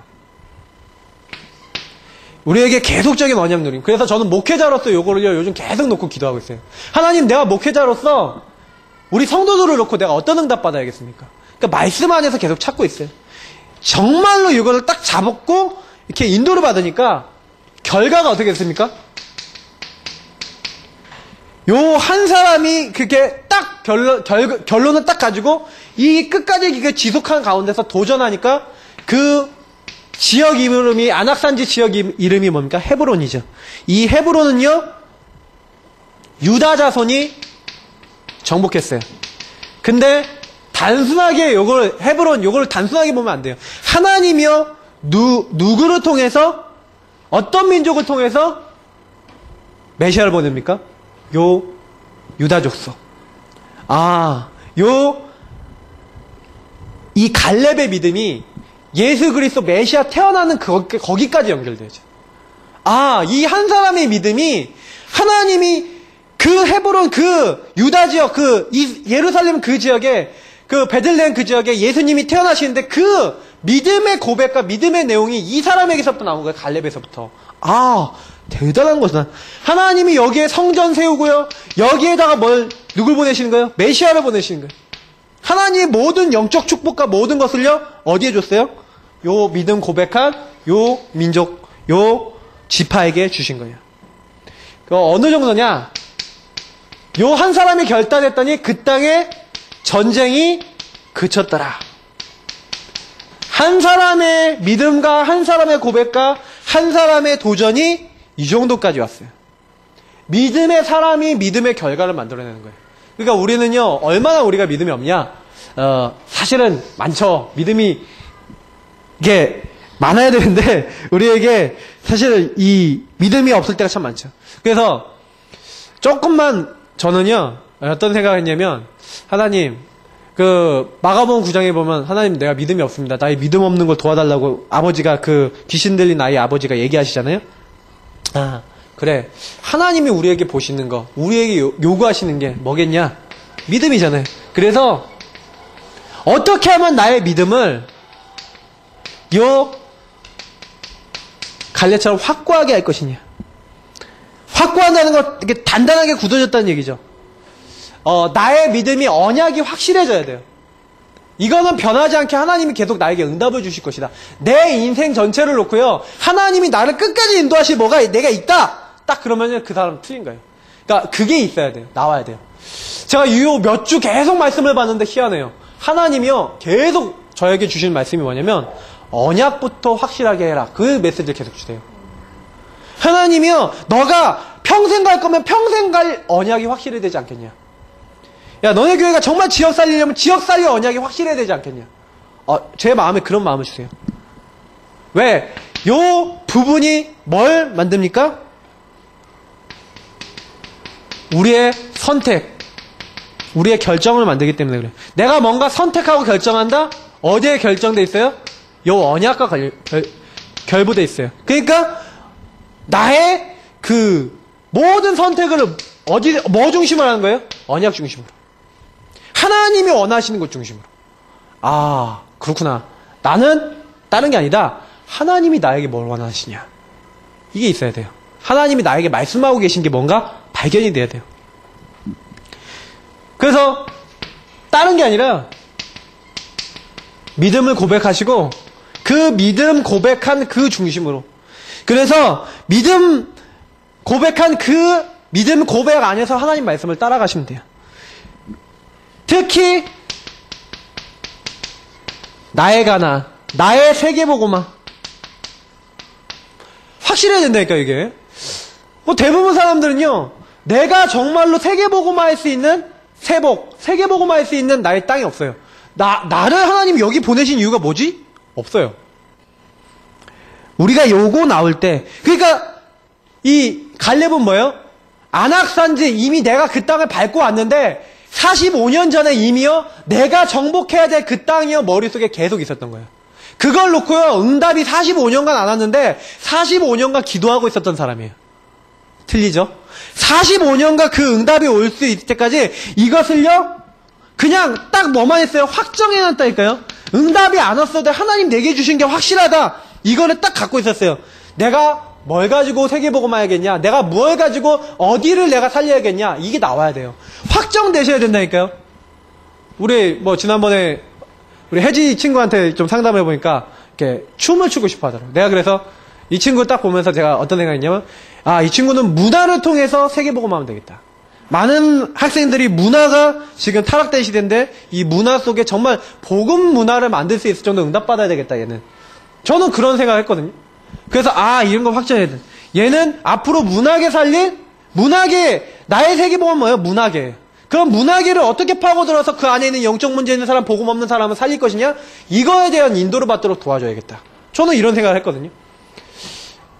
우리에게 계속적인 언약 누림. 그래서 저는 목회자로서 요거를요 요즘 계속 놓고 기도하고 있어요. 하나님, 내가 목회자로서 우리 성도들을 놓고 내가 어떤 응답 받아야겠습니까? 그러니까 말씀 안에서 계속 찾고 있어요. 정말로 이거를 딱 잡고 이렇게 인도를 받으니까 결과가 어떻게 됐습니까? 요 한 사람이 그게 딱 결론을 딱 가지고 이 끝까지 이게 지속한 가운데서 도전하니까 그 지역 이름이, 안악산지 지역 이름이 뭡니까? 헤브론이죠. 이 헤브론은요 유다 자손이 정복했어요. 근데 단순하게 헤브론 요걸 단순하게 보면 안 돼요. 하나님이요 누구를 통해서, 어떤 민족을 통해서 메시아를 보냅니까? 요 유다 족속. 이 갈렙의 믿음이 예수 그리스도 메시아 태어나는 거기까지 연결되죠. 이 한 사람의 믿음이 하나님이 그 헤브론 그 유다 지역 예루살렘 그 지역에 그 베들레헴 그 지역에 예수님이 태어나시는데 그 믿음의 고백과 믿음의 내용이 이 사람에게서부터 나온 거예요. 갈렙에서부터. 대단한 거다. 하나님이 여기에 성전 세우고요. 여기에다가 누굴 보내시는 거예요? 메시아를 보내시는 거예요. 하나님의 모든 영적 축복과 모든 것을요 어디에 줬어요? 요 믿음 고백한 요 민족, 요 지파에게 주신 거예요. 어느 정도냐? 요 한 사람이 결단했더니 그 땅에 전쟁이 그쳤더라. 한 사람의 믿음과 한 사람의 고백과 한 사람의 도전이 이 정도까지 왔어요. 믿음의 사람이 믿음의 결과를 만들어내는 거예요. 그러니까 우리는요 얼마나 우리가 믿음이 없냐? 사실은 많죠. 믿음이 이게 많아야 되는데 우리에게 사실 이 믿음이 없을 때가 참 많죠. 그래서 조금만 저는요 어떤 생각을 했냐면, 하나님 그 마가복음 9장에 보면 하나님 내가 믿음이 없습니다. 나의 믿음 없는 걸 도와달라고 아버지가 그 귀신 들린 아이 아버지가 얘기하시잖아요. 그래, 하나님이 우리에게 보시는 거, 우리에게 요구하시는 게 뭐겠냐? 믿음이잖아요. 그래서 어떻게 하면 나의 믿음을 요 갈렙처럼 확고하게 할 것이냐? 확고한다는 건 이렇게 단단하게 굳어졌다는 얘기죠. 나의 믿음이 언약이 확실해져야 돼요. 이거는 변하지 않게 하나님이 계속 나에게 응답을 주실 것이다. 내 인생 전체를 놓고요, 하나님이 나를 끝까지 인도하실 내가 있다. 딱 그러면 그 사람은 틀린 거예요. 그러니까 그게 있어야 돼요. 나와야 돼요. 제가 요 몇 주 계속 말씀을 봤는데 희한해요. 하나님이요 계속 저에게 주시는 말씀이 뭐냐면, 언약부터 확실하게 해라. 그 메시지를 계속 주세요. 하나님이요, 너가 평생 갈 거면 평생 갈 언약이 확실해야 되지 않겠냐? 야, 너네 교회가 정말 지역 살리려면 지역 살릴 언약이 확실해야 되지 않겠냐? 제 마음에 그런 마음을 주세요. 왜? 요 부분이 뭘 만듭니까? 우리의 선택, 우리의 결정을 만들기 때문에 그래요. 내가 뭔가 선택하고 결정한다? 어디에 결정돼 있어요? 요 언약과 결부돼 있어요. 그러니까 나의 그 모든 선택을 뭐 중심으로 하는 거예요? 언약 중심으로. 하나님이 원하시는 것 중심으로. 그렇구나. 나는 다른 게 아니다. 하나님이 나에게 뭘 원하시냐. 이게 있어야 돼요. 하나님이 나에게 말씀하고 계신 게 뭔가 발견이 돼야 돼요. 그래서 다른 게 아니라 믿음을 고백하시고 그 믿음 고백한 그 중심으로. 그래서 믿음 고백한 그 믿음 고백 안에서 하나님 말씀을 따라가시면 돼요. 특히 나의 가나, 나의 세계보고마. 확실해야 된다니까, 이게. 뭐 대부분 사람들은요, 내가 정말로 세계복음화 할 수 있는 세계복음화 할 수 있는 나의 땅이 없어요. 나를 하나님이 여기 보내신 이유가 뭐지? 없어요. 우리가 요거 나올 때, 그러니까 이 갈렙은 뭐예요? 안악산지 이미 내가 그 땅을 밟고 왔는데 45년 전에 이미요 내가 정복해야 될 그 땅이요 머릿속에 계속 있었던 거예요. 그걸 놓고요 응답이 45년간 안 왔는데 45년간 기도하고 있었던 사람이에요. 틀리죠? 45년간 그 응답이 올 수 있을 때까지 이것을요 그냥 딱 뭐만 했어요? 확정해놨다니까요. 응답이 안 왔어도 하나님 내게 주신 게 확실하다. 이거를 딱 갖고 있었어요. 내가 뭘 가지고 세계복음화 해야겠냐? 내가 뭘 가지고 어디를 내가 살려야겠냐? 이게 나와야 돼요. 확정되셔야 된다니까요. 우리 뭐 지난번에 우리 혜지 친구한테 좀 상담해 보니까 이렇게 춤을 추고 싶어 하더라고요. 내가 그래서 이 친구를 딱 보면서 제가 어떤 생각이냐면 이 친구는 문화를 통해서 세계복음화하면 되겠다. 많은 학생들이 문화가 지금 타락된 시대인데 이 문화 속에 정말 복음 문화를 만들 수 있을 정도 응답받아야 되겠다 얘는. 저는 그런 생각을 했거든요. 그래서 이런 거 확정해야 돼. 얘는 앞으로 문화계 살릴 나의 세계복음은 뭐예요? 문화계. 그럼 문화계를 어떻게 파고들어서 그 안에 있는 영적 문제 있는 사람, 복음 없는 사람을 살릴 것이냐? 이거에 대한 인도를 받도록 도와줘야겠다. 저는 이런 생각을 했거든요.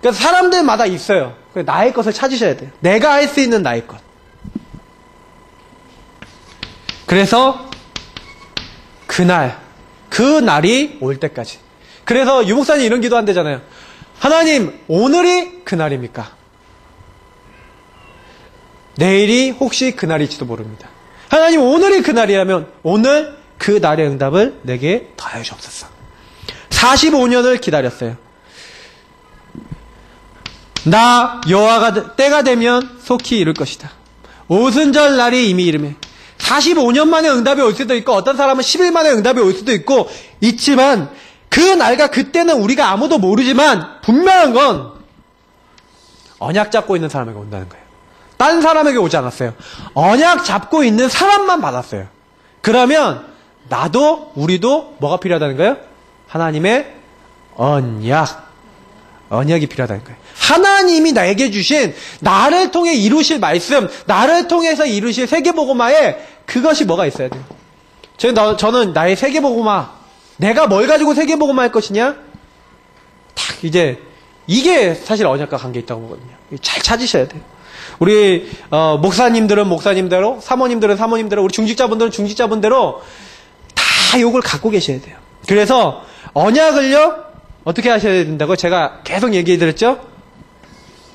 그래서 사람들마다 있어요. 나의 것을 찾으셔야 돼요. 내가 할 수 있는 나의 것. 그래서 그 날이 올 때까지. 그래서 유목사님 이런 기도 한대잖아요. 하나님, 오늘이 그날입니까? 내일이 혹시 그날일지도 모릅니다. 하나님, 오늘이 그날이라면 오늘 그 날의 응답을 내게 더하여 주옵소서. 45년을 기다렸어요. 나 여호와가 때가 되면 속히 이룰 것이다. 오순절 날이 이미 이르매. 45년 만에 응답이 올 수도 있고 어떤 사람은 10일 만에 응답이 올 수도 있지만 그 날과 그때는 우리가 아무도 모르지만 분명한 건 언약 잡고 있는 사람에게 온다는 거예요. 딴 사람에게 오지 않았어요. 언약 잡고 있는 사람만 받았어요. 그러면 우리도 뭐가 필요하다는 거예요? 하나님의 언약이 필요하다는 거예요. 하나님이 나에게 주신 나를 통해 이루실 말씀, 나를 통해서 이루실 세계복음화에 그것이 뭐가 있어야 돼요. 저는 나의 세계복음화, 내가 뭘 가지고 세계복음화 할 것이냐? 이게 사실 언약과 관계 있다고 보거든요. 잘 찾으셔야 돼요. 우리 목사님들은 목사님대로, 사모님들은 사모님대로, 우리 중직자분들은 중직자분대로 다 요걸 갖고 계셔야 돼요. 그래서 언약을요 어떻게 하셔야 된다고 제가 계속 얘기해 드렸죠?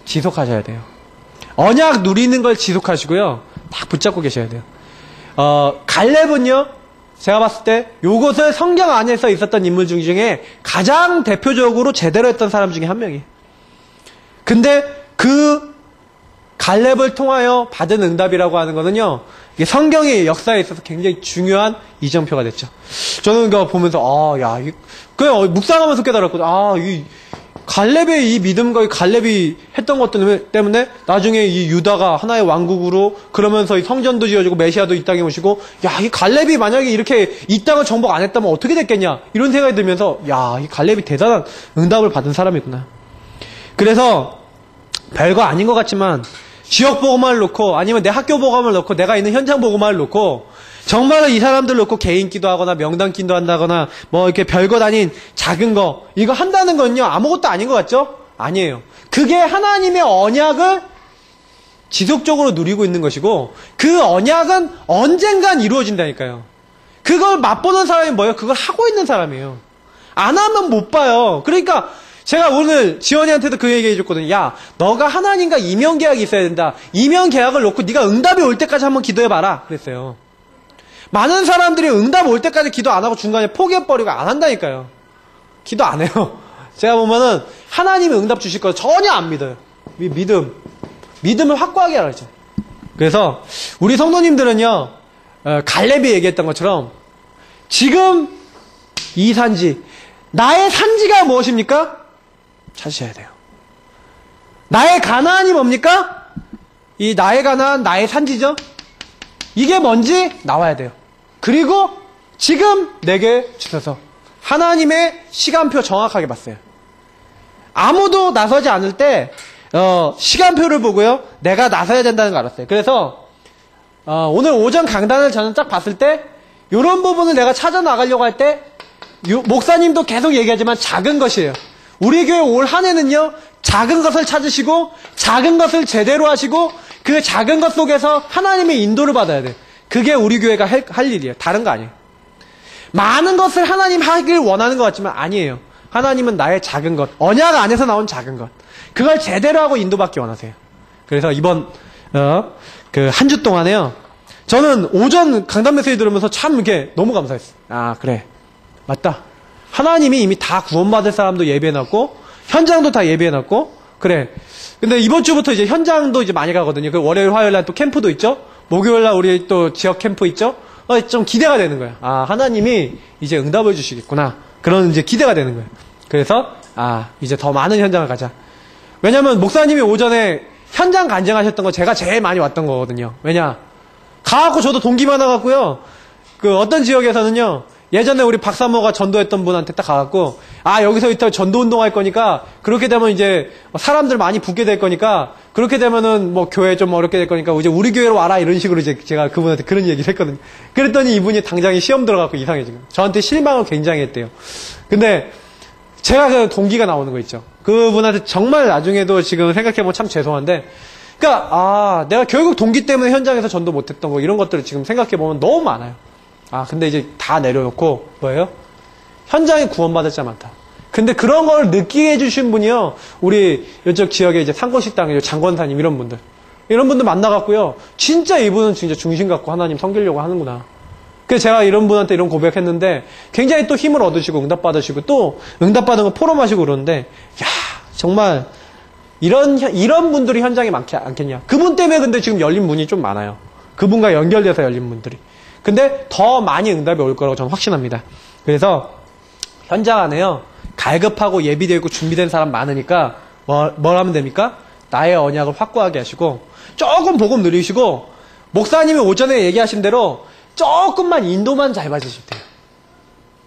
지속하셔야 돼요. 언약 누리는 걸 지속하시고요. 딱 붙잡고 계셔야 돼요. 갈렙은요, 제가 봤을 때 요것을 성경 안에서 있었던 인물 중에 가장 대표적으로 제대로 했던 사람 중에 한 명이에요. 근데 그 갈렙을 통하여 받은 응답이라고 하는 거는요, 이게 성경의 역사에 있어서 굉장히 중요한 이정표가 됐죠. 저는 그거 보면서 그냥 묵상하면서 깨달았거든요. 이 갈렙의 이 믿음과 갈렙이 했던 것 때문에 나중에 이 유다가 하나의 왕국으로 그러면서 이 성전도 지어지고 메시아도 이 땅에 오시고 이 갈렙이 만약에 이렇게 이 땅을 정복 안 했다면 어떻게 됐겠냐 이런 생각이 들면서 이 갈렙이 대단한 응답을 받은 사람이구나. 그래서 별거 아닌 것 같지만 지역 보고만을 놓고 아니면 내 학교 보고만을 놓고 내가 있는 현장 보고만을 놓고 정말로 이 사람들 놓고 개인 기도하거나 명단 기도한다거나 뭐 이렇게 별것 아닌 작은 거 이거 한다는 건요 아무것도 아닌 것 같죠? 아니에요. 그게 하나님의 언약을 지속적으로 누리고 있는 것이고 그 언약은 언젠간 이루어진다니까요. 그걸 맛보는 사람이 뭐예요? 그걸 하고 있는 사람이에요. 안 하면 못 봐요. 그러니까 제가 오늘 지원이한테도 그 얘기 해줬거든요. 야, 너가 하나님과 이면계약이 있어야 된다. 이면계약을 놓고 네가 응답이 올 때까지 한번 기도해봐라. 그랬어요. 많은 사람들이 응답 올 때까지 기도 안 하고 중간에 포기해버리고 안 한다니까요. 기도 안 해요. 제가 보면은 하나님이 응답 주실 거 전혀 안 믿어요. 믿음을 확고하게 하라죠. 그래서 우리 성도님들은요, 갈렙이 얘기했던 것처럼 지금 이 산지, 나의 산지가 무엇입니까? 찾으셔야 돼요. 나의 가나안이 뭡니까? 이 나의 가나안, 나의 산지죠? 이게 뭔지 나와야 돼요. 그리고 지금 내게 주셔서 하나님의 시간표 정확하게 봤어요. 아무도 나서지 않을 때 시간표를 보고요. 내가 나서야 된다는 걸 알았어요. 그래서 오늘 오전 강단을 저는 딱 봤을 때 이런 부분을 내가 찾아 나가려고 할 때 목사님도 계속 얘기하지만 작은 것이에요. 우리 교회 올 한 해는요. 작은 것을 찾으시고 작은 것을 제대로 하시고 그 작은 것 속에서 하나님의 인도를 받아야 돼요. 그게 우리 교회가 할 일이에요. 다른 거 아니에요. 많은 것을 하나님 하길 원하는 것 같지만 아니에요. 하나님은 나의 작은 것, 언약 안에서 나온 작은 것, 그걸 제대로 하고 인도받기 원하세요. 그래서 이번 그 한 주 동안에요. 저는 오전 강단 메시지 들으면서 참 이렇게 너무 감사했어요. 아 그래 맞다. 하나님이 이미 다 구원받을 사람도 예배해놨고 현장도 다 예배해놨고 그래. 근데 이번 주부터 이제 현장도 이제 많이 가거든요. 그 월요일 화요일 날 또 캠프도 있죠. 목요일 날 우리 또 지역 캠프 있죠. 좀 기대가 되는 거예요. 아 하나님이 이제 응답을 주시겠구나. 그런 이제 기대가 되는 거예요. 그래서 이제 더 많은 현장을 가자. 왜냐면 목사님이 오전에 현장 간증하셨던 거 제가 제일 많이 왔던 거거든요. 왜냐 가갖고 저도 동기 많아갖고요. 그 어떤 지역에서는요. 예전에 우리 박사모가 전도했던 분한테 딱 가갖고 여기서 이따 전도 운동할 거니까 그렇게 되면 이제 사람들 많이 붙게 될 거니까 그렇게 되면은 뭐 교회 좀 어렵게 될 거니까 이제 우리 교회로 와라 이런 식으로 이제 제가 그분한테 그런 얘기를 했거든요. 그랬더니 이분이 당장에 시험 들어갖고 이상해지고 저한테 실망을 굉장히 했대요. 근데 제가 그 동기가 나오는 거 있죠. 그분한테 정말 나중에도 지금 생각해보면 참 죄송한데 그러니까 내가 결국 동기 때문에 현장에서 전도 못했던 거 이런 것들을 지금 생각해보면 너무 많아요. 근데 이제 다 내려놓고 뭐예요? 현장에 구원받을 자 많다. 근데 그런 걸 느끼게 해주신 분이요. 우리 이쪽 지역에 이제 상고식당 장권사님 이런 분들 만나갖고요. 진짜 이분은 진짜 중심 갖고 하나님 섬기려고 하는구나. 그래서 제가 이런 분한테 이런 고백했는데 굉장히 또 힘을 얻으시고 응답받으시고 또 응답받은 거 포럼하시고 그러는데 정말 이런 분들이 현장에 많지 않겠냐. 그분 때문에 근데 지금 열린 문이 좀 많아요. 그분과 연결돼서 열린 분들이. 근데 더 많이 응답이 올 거라고 저는 확신합니다. 그래서 현장 안에요. 갈급하고 예비되어 있고 준비된 사람 많으니까 뭘 하면 됩니까? 나의 언약을 확고하게 하시고 조금 복음 누리시고 목사님이 오전에 얘기하신 대로 조금만 인도만 잘 받으시면 돼요.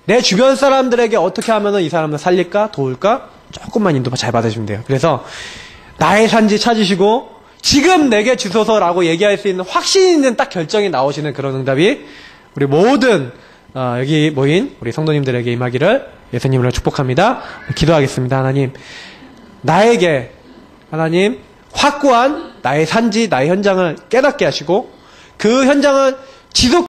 내 주변 사람들에게 어떻게 하면 이 사람을 살릴까? 도울까? 조금만 인도만 잘 받으시면 돼요. 그래서 나의 산지 찾으시고 지금 내게 주소서라고 얘기할 수 있는 확신 있는 딱 결정이 나오시는 그런 응답이 우리 모든 여기 모인 우리 성도님들에게 임하기를 예수님으로 축복합니다. 기도하겠습니다. 하나님 나에게 하나님 확고한 나의 산지 나의 현장을 깨닫게 하시고 그 현장을 지속